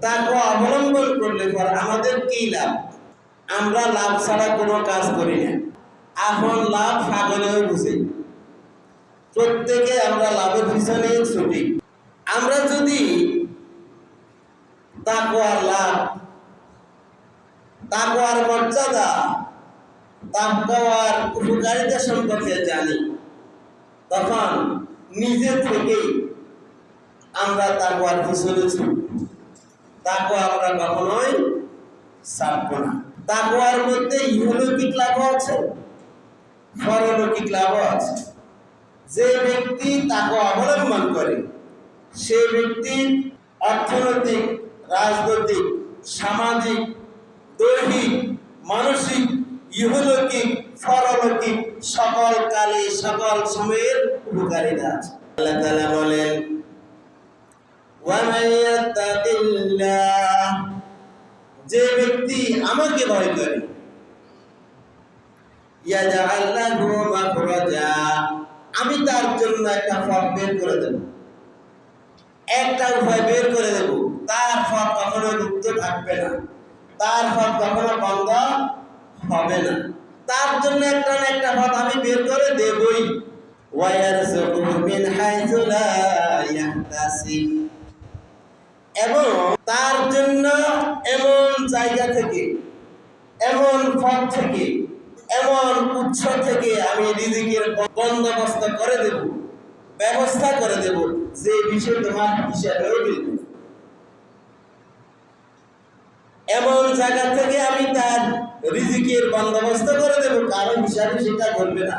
তাকওয়া অবলম্বন করলে পর আমাদের কি লাভ? আমরা লাভ ছাড়া কোনো কাজ করি না। এখন লাভ পাগলেও বুঝি, প্রত্যেকে আমরা লাভের পিছনে ছুটি। আমরা যদি তাকওয়ার লাভ, তাকওয়ার মর্যাদা, তাকওয়ার উপকারিতা সম্পর্কে জানি, তখন নিজে থেকেই আমরা তাকওয়ার পিছনে ছুটব। তাকওয়া আমরা কখনোই ছাড়ব না। তাকওয়ার মধ্যে ইহলৌকিক লাভও আছে, পরলৌকিক লাভও আছে। যে ব্যক্তি তাকওয়া অবলম্বন করে সে ব্যক্তি অর্থনৈতিক, রাজনৈতিক, সামাজিক, দৈহিক, মানসিক, ইহলৌকিক, পরলৌকিক সকল কালে সকল সময়ের উপকারিতা আছে। আল্লাহ তাআলা বলেন, ওয়ামান ইয়াত্তাকিল্লাহ, যে ব্যক্তি আমাকে ভয় করে, ইয়াজআল লাহু মাখরাজা, আমি তার জন্য একটা পথ বের করে দেব, একটা উপায় বের করে দেব। তার পথ কখনো রুদ্ধ থাকবে না, তার পথ কখনো বন্ধ হবে না। তার জন্য একটা না একটা পথ আমি বের করে দেবই। ওয়ায়ারযুকুহু মিন হাইথু লা ইয়াহতাসিব, এবং তার জন্য এমন জায়গা থেকে, এমন পথ থেকে, এমন উৎস থেকে আমি রিজিকের বন্দোবস্ত করে দেব, ব্যবস্থা করে দেব, যে বিষয় তোমার হিসাবেও মিলবে। এমন জায়গা থেকে আমি তার রিজিকের বন্দোবস্ত করে দেব, কারণ হিসাবে সেটা করবে না।